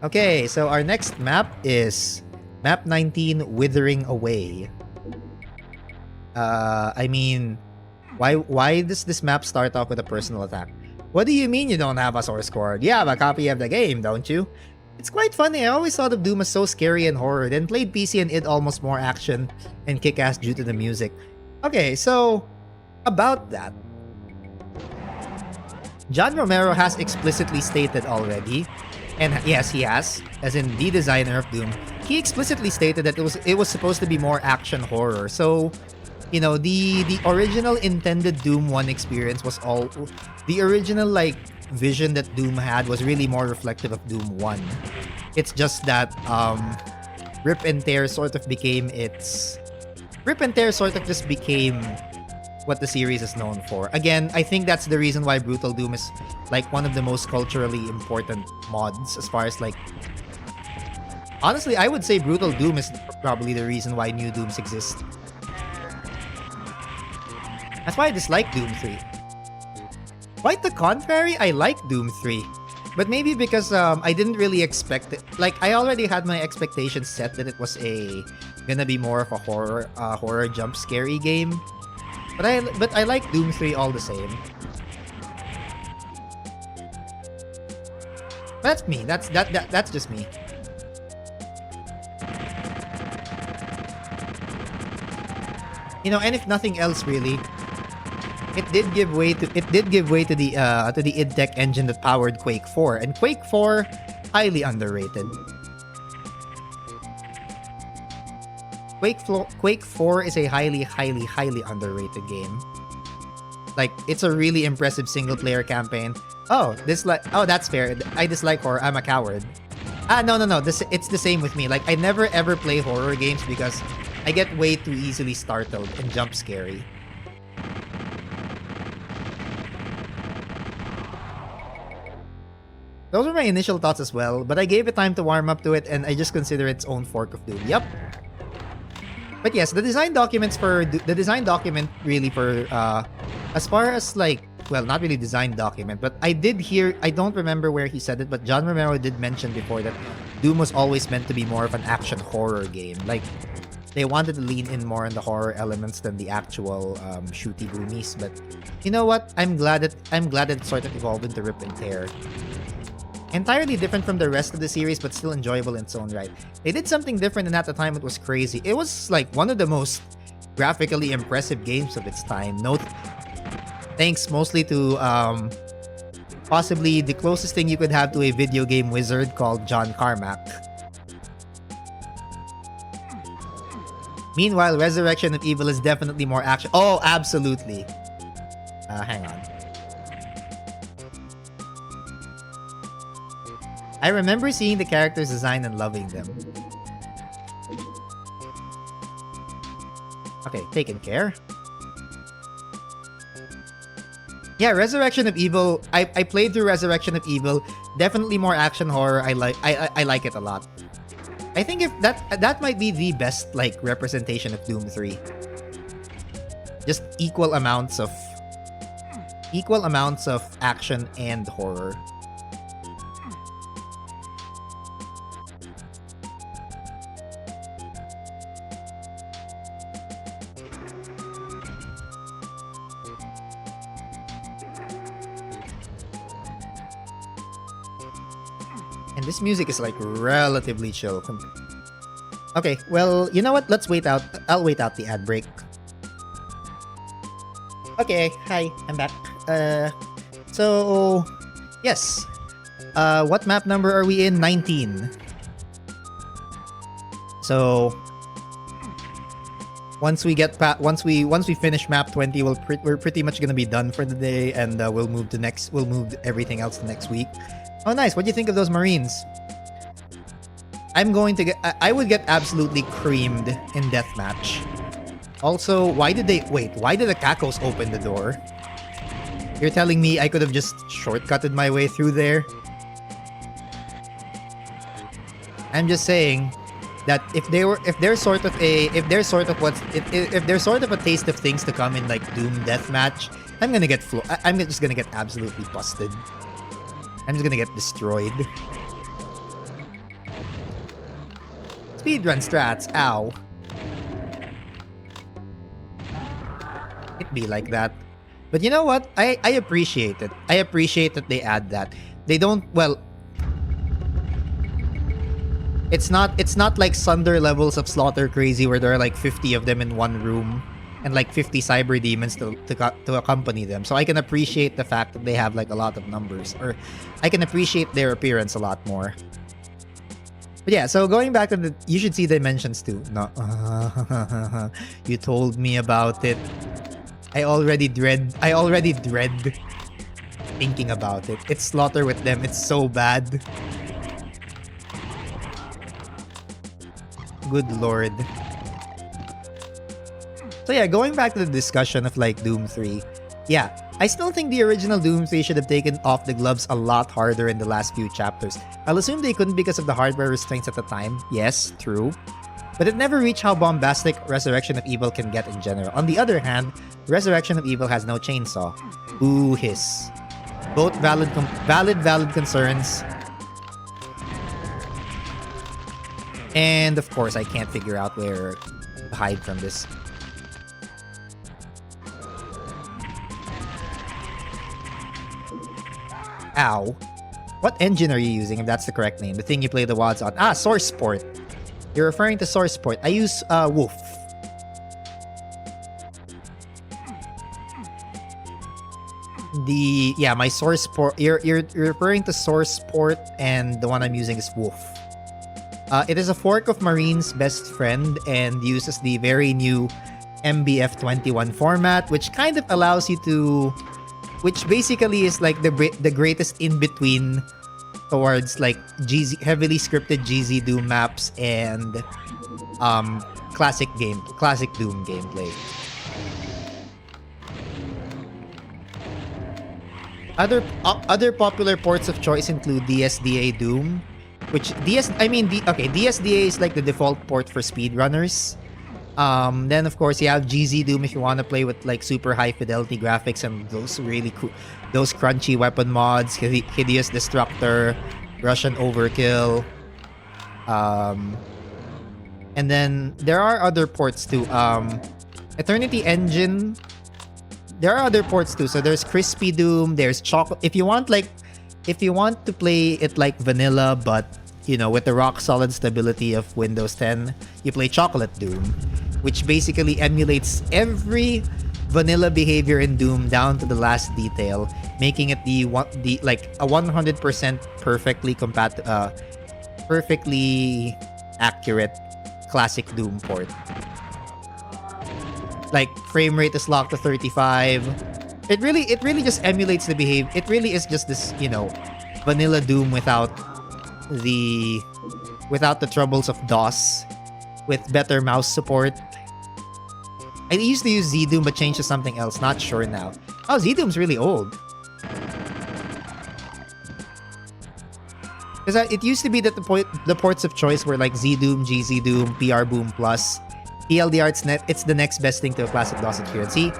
Okay, so our next map is map 19, Withering Away. I mean, why does this map start off with a personal attack? What do you mean you don't have a source code? You have a copy of the game, don't you? It's quite funny. I always thought of Doom as so scary and horror, then played PC and it almost more action and kick-ass due to the music. Okay, so about that. John Romero has explicitly stated already, and yes, he has, as in the designer of Doom, he explicitly stated that it was supposed to be more action horror. So, you know, the original intended Doom 1 experience was all the original like vision that Doom had was really more reflective of Doom 1. It's just that Rip and Tear sort of became just became what the series is known for. Again, I think that's the reason why Brutal Doom is like one of the most culturally important mods as far as like honestly, I would say Brutal Doom is probably the reason why New Dooms exist. That's why I dislike Doom 3. Quite the contrary, I like Doom 3. But maybe because I didn't really expect it. Like, I already had my expectations set that it was gonna be more of a horror jump scary game. But I like Doom 3 all the same. That's me. That's just me. You know, and if nothing else really, it did give way to the id Tech engine that powered Quake 4, and Quake 4 highly underrated. Quake 4 is a highly underrated game. Like, it's a really impressive single player campaign. Oh, that's fair. I dislike horror. I'm a coward. No. It's the same with me. Like, I never ever play horror games because I get way too easily startled and jump scary. Those were my initial thoughts as well, but I gave it time to warm up to it and I just consider its own fork of Doom. Yep. But yes, the design document really for as far as like, well, not really design document, but I don't remember where he said it, but John Romero did mention before that Doom was always meant to be more of an action horror game. Like, they wanted to lean in more on the horror elements than the actual shooty boomies. But you know what? I'm glad that it sort of evolved into Rip and Tear. Entirely different from the rest of the series, but still enjoyable in its own right. They did something different, and at the time it was crazy. It was like one of the most graphically impressive games of its time. Thanks mostly to possibly the closest thing you could have to a video game wizard called John Carmack. Meanwhile, Resurrection of Evil is definitely more action. Oh, absolutely. Hang on. I remember seeing the characters' design and loving them. Okay, taken care. Yeah, Resurrection of Evil. I played through Resurrection of Evil. Definitely more action horror. I like it a lot. I think if that might be the best like representation of Doom 3. Just equal amounts of action and horror. And this music is like relatively chill. Okay, well, you know what? Let's wait out. I'll wait out the ad break. Okay, hi, I'm back. So yes. What map number are we in? 19. So once we finish map 20, we're pretty much gonna be done for the day, and we'll move everything else to next week. Oh, nice. What do you think of those Marines? I would get absolutely creamed in deathmatch. Also, why did the Kakos open the door? You're telling me I could have just shortcutted my way through there? I'm just saying that if they're sort of a taste of things to come in like Doom deathmatch, I'm just gonna get absolutely busted. I'm just gonna get destroyed. speedrun strats. Ow. It be like that. But you know what? I appreciate it. I appreciate that they add that. They don't, well, it's not like Sunder levels of Slaughter Crazy where there are like 50 of them in one room and like 50 cyber demons to accompany them. So I can appreciate the fact that they have like a lot of numbers, or I can appreciate their appearance a lot more. But yeah, so going back to you should see dimensions too. No, you told me about it. I already dread thinking about it. It's Slaughter with them. It's so bad. Good lord. So yeah, going back to the discussion of like Doom 3. Yeah, I still think the original Doom 3 should have taken off the gloves a lot harder in the last few chapters. I'll assume they couldn't because of the hardware restraints at the time. Yes, true. But it never reached how bombastic Resurrection of Evil can get in general. On the other hand, Resurrection of Evil has no chainsaw. Ooh, hiss. Both valid concerns. And of course, I can't figure out where to hide from this. Ow. What engine are you using, if that's the correct name? The thing you play the WADs on. Ah, Source Port. You're referring to Source Port. I use Wolf. My Source Port. You're referring to Source Port, and the one I'm using is Wolf. It is a fork of Marine's Best Friend and uses the very new MBF21 format, which kind of allows you to, which basically is like the greatest in between towards like heavily scripted GZ Doom maps and classic Doom gameplay. Other popular ports of choice include DSDA Doom, which DSDA is like the default port for speedrunners. Then of course you have GZ Doom if you want to play with like super high fidelity graphics and those really cool, those crunchy weapon mods, Hideous Destructor, Russian Overkill. And then there are other ports too. Eternity Engine. There are other ports too. So there's Crispy Doom, there's Chocolate. If you want to play it like vanilla, but you know, with the rock solid stability of Windows 10, you play Chocolate Doom, which basically emulates every vanilla behavior in Doom down to the last detail, making it like a 100% perfectly accurate classic Doom port. Like frame rate is locked to 35. It really just emulates the behavior. It really is just this, you know, vanilla Doom without the troubles of DOS, with better mouse support. I used to use Z-Doom but changed to something else. Not sure now. Oh, Z-Doom's really old. Because it used to be that the ports of choice were like Z-Doom, GZ Doom, PR Boom Plus. TLDR, it's the next best thing to a classic DOS experience. See?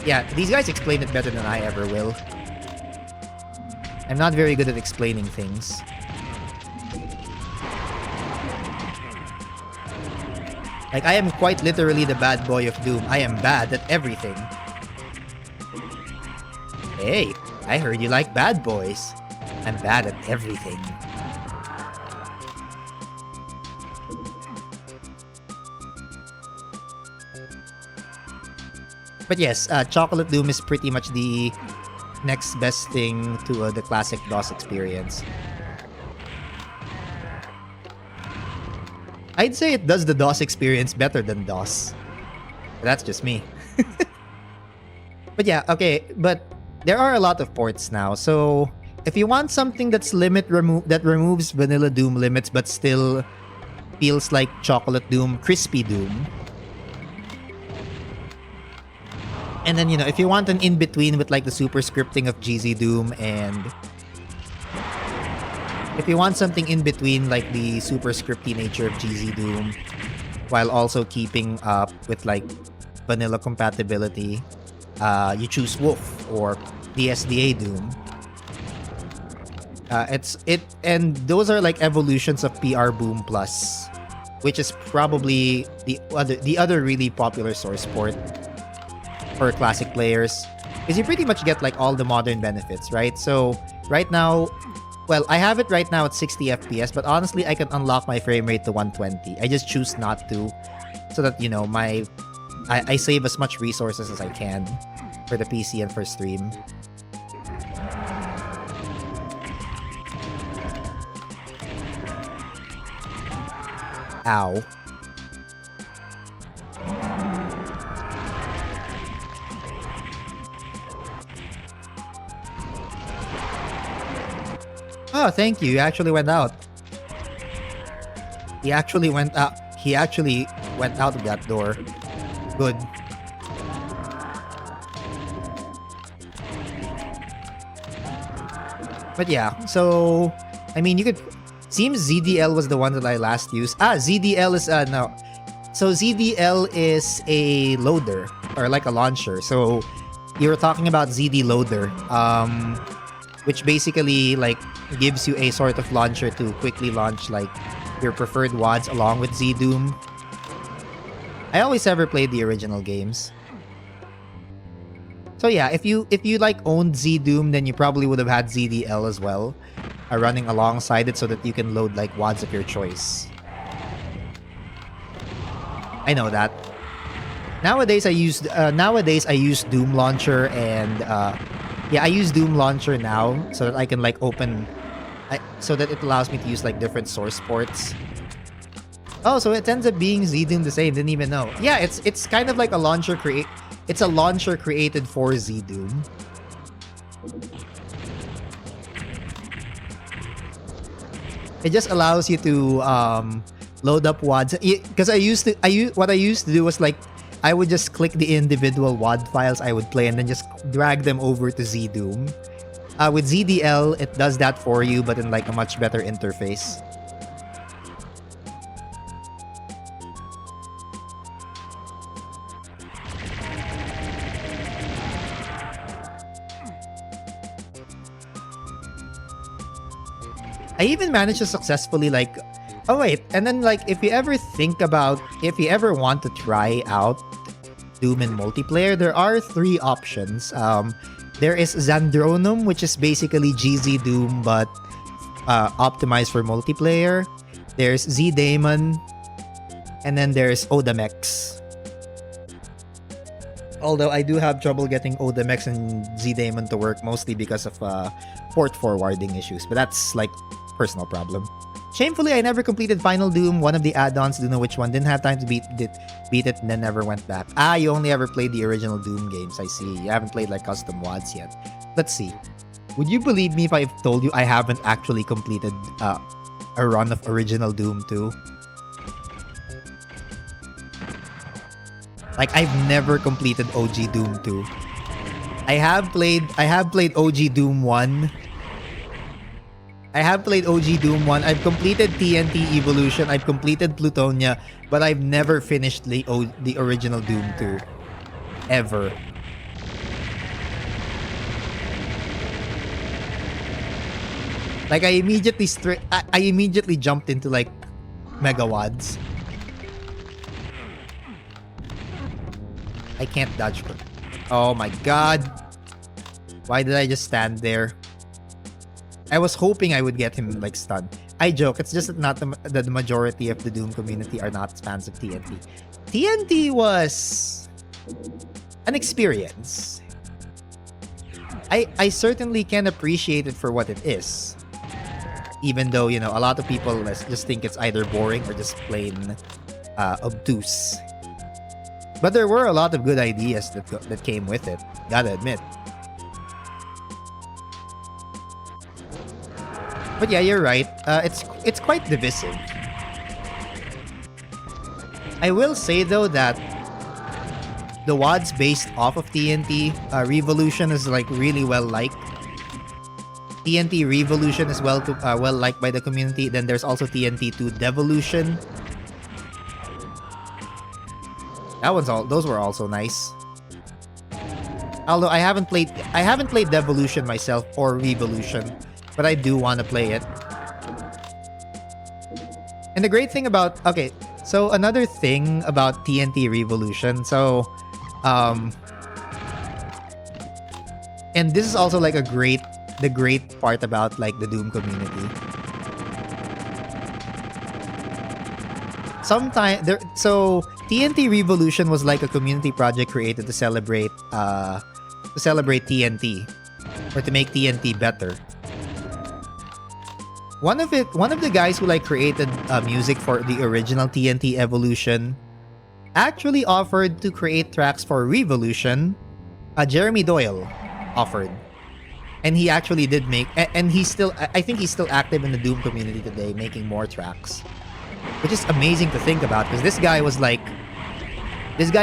Yeah, these guys explain it better than I ever will. I'm not very good at explaining things. Like, I am quite literally the bad boy of Doom. I am bad at everything. Hey, I heard you like bad boys. I'm bad at everything. But yes, Chocolate Doom is pretty much the next best thing to the classic DOS experience. I'd say it does the DOS experience better than DOS. But that's just me. But yeah, okay, but there are a lot of ports now. So if you want something that's that removes vanilla Doom limits but still feels like Chocolate Doom, Crispy Doom. And then, you know, if you want an in-between with like the super scripting of GZ Doom, and if you want something in between like the super scripty nature of GZ Doom while also keeping up with like vanilla compatibility, you choose Wolf or DSDA Doom. And those are like evolutions of PR Boom Plus. which is probably the other really popular source port for classic players, is you pretty much get like all the modern benefits, right? So right now, well, I have it right now at 60 FPS, but honestly, I can unlock my frame rate to 120. I just choose not to, so that, you know, I save as much resources as I can for the PC and for stream. Ow. Oh, thank you. You actually went out. He actually went out. He actually went out of that door. Good. But yeah, so I mean, you could. Seems ZDL was the one that I last used. ZDL is no. So ZDL is a loader or like a launcher. So you were talking about ZD loader, which basically like gives you a sort of launcher to quickly launch like your preferred WADs along with ZDoom. I always ever played the original games. So yeah, if you like owned ZDoom, then you probably would have had ZDL as well, running alongside it so that you can load like WADs of your choice. I know that. Nowadays I use Doom Launcher and yeah, I use Doom Launcher now so that I can like so that it allows me to use like different source ports. Oh, so it ends up being ZDoom the same. Didn't even know. Yeah, it's kind of like a launcher It's a launcher created for ZDoom. It just allows you to load up WADs. Because what I used to do was like I would just click the individual WAD files I would play and then just drag them over to ZDoom. With ZDL, it does that for you, but in like a much better interface. I even managed to successfully like, oh wait, and then like if you ever want to try out Doom in multiplayer, there are 3 options. There is Zandronum, which is basically GZ Doom but optimized for multiplayer. There's Z-Daemon, and then there's Odamex. Although I do have trouble getting Odamex and Z-Daemon to work, mostly because of port forwarding issues, but that's like personal problem. Shamefully, I never completed Final Doom, one of the add-ons, don't know which one. Didn't have time to beat it, and then never went back. You only ever played the original Doom games, I see. You haven't played like custom WADs yet. Let's see. Would you believe me if I told you I haven't actually completed a run of original Doom 2? Like, I've never completed OG Doom 2. I have played OG Doom 1. I've completed TNT Evolution. I've completed Plutonia, but I've never finished the original Doom 2. Ever. Like, I immediately jumped into like Megawads. I can't dodge. Oh my god. Why did I just stand there? I was hoping I would get him like stunned. I joke, it's just that the majority of the Doom community are not fans of TNT. TNT was an experience. I certainly can appreciate it for what it is. Even though, you know, a lot of people just think it's either boring or just plain obtuse. But there were a lot of good ideas that came with it, gotta admit. But yeah, you're right. It's quite divisive. I will say though that the WADs based off of TNT Revolution is like really well liked. TNT Revolution is well liked by the community. Then there's also TNT 2 Devolution. Those were also nice. Although I haven't played Devolution myself or Revolution, but I do want to play it. And the great thing about So another thing about TNT Revolution, um and this is also like the great part about like the Doom community. So TNT Revolution was like a community project created to celebrate TNT, or to make TNT better. One of the guys who like created music for the original TNT Evolution actually offered to create tracks for Revolution. Jeremy Doyle offered, and he actually did make, and I think he's still active in the Doom community today, making more tracks, which is amazing to think about, because this guy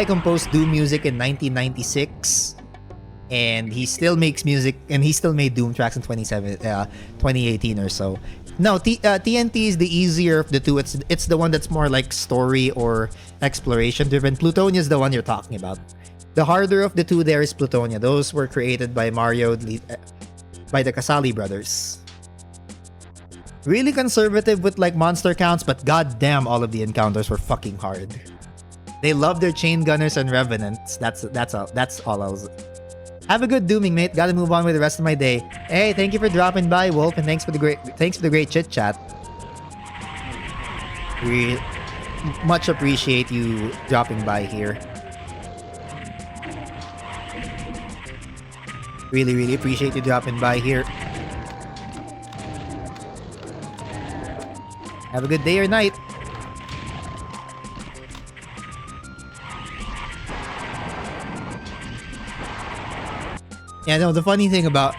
composed Doom music in 1996, and he still makes music, and he still made Doom tracks in 2018 or so. No, TNT is the easier of the two. It's the one that's more like story or exploration driven. Plutonia is the one you're talking about. The harder of the two there is Plutonia. Those were created by by the Casali brothers. Really conservative with like monster counts, but goddamn, all of the encounters were fucking hard. They love their chain gunners and revenants. That's all else. Have a good dooming, mate. Gotta move on with the rest of my day. Hey, thank you for dropping by, Wolf, and thanks for the great chit chat. We much appreciate you dropping by here. Really, really appreciate you dropping by here. Have a good day or night. Yeah, no, the funny thing about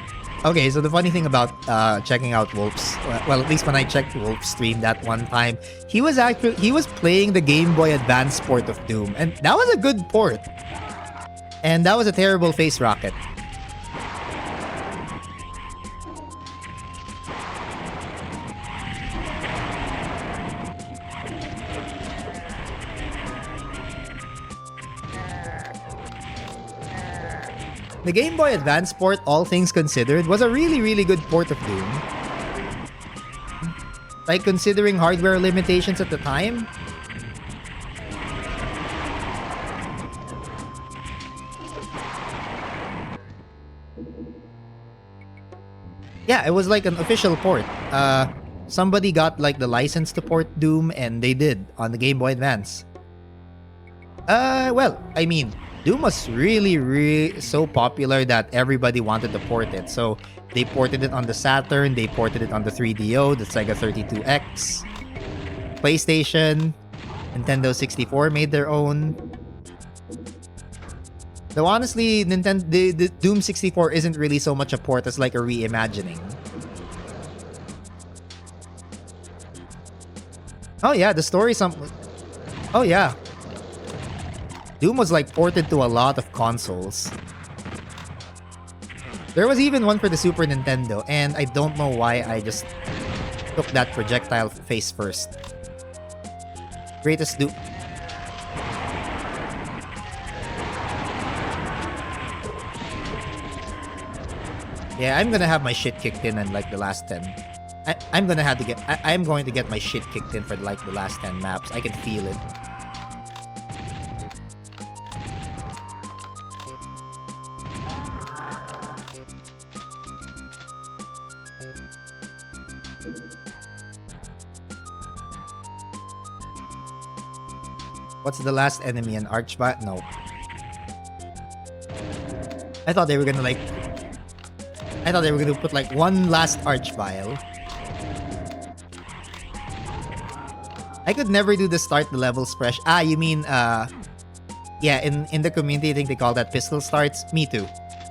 checking out Wolf's, well, at least when I checked Wolf's stream that one time, he was playing the Game Boy Advance port of Doom, and that was a good port. And that was a terrible face rocket. The Game Boy Advance port, all things considered, was a really, really good port of Doom. Like, considering hardware limitations at the time. Yeah, it was like an official port. Somebody got like the license to port Doom, and they did on the Game Boy Advance. Well, I mean, Doom was really so popular that everybody wanted to port it. So they ported it on the Saturn, they ported it on the 3DO, the Sega 32X, PlayStation, Nintendo 64 made their own. Though honestly, the Doom 64 isn't really so much a port as like a reimagining. Oh yeah, the story Oh yeah. Doom was like ported to a lot of consoles. There was even one for the Super Nintendo, and I don't know why I just took that projectile face first. Greatest Doom. Yeah, I'm gonna have my shit kicked in like the last 10. I'm going to get my shit kicked in for like the last 10 maps. I can feel it. What's the last enemy? An archbot? No. I thought they were gonna put like one last archvile. I could never do the start the levels fresh. Ah, you mean yeah, in the community I think they call that pistol starts. Me too.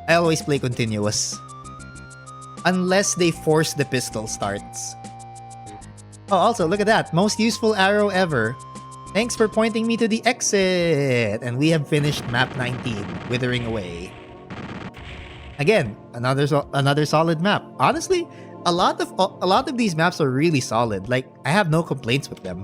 I always play continuous. Unless they force the pistol starts. Oh, also look at that. Most useful arrow ever. Thanks for pointing me to the exit! And we have finished MAP19, Withering Away. Again, another solid map. Honestly, a lot of these maps are really solid. Like, I have no complaints with them.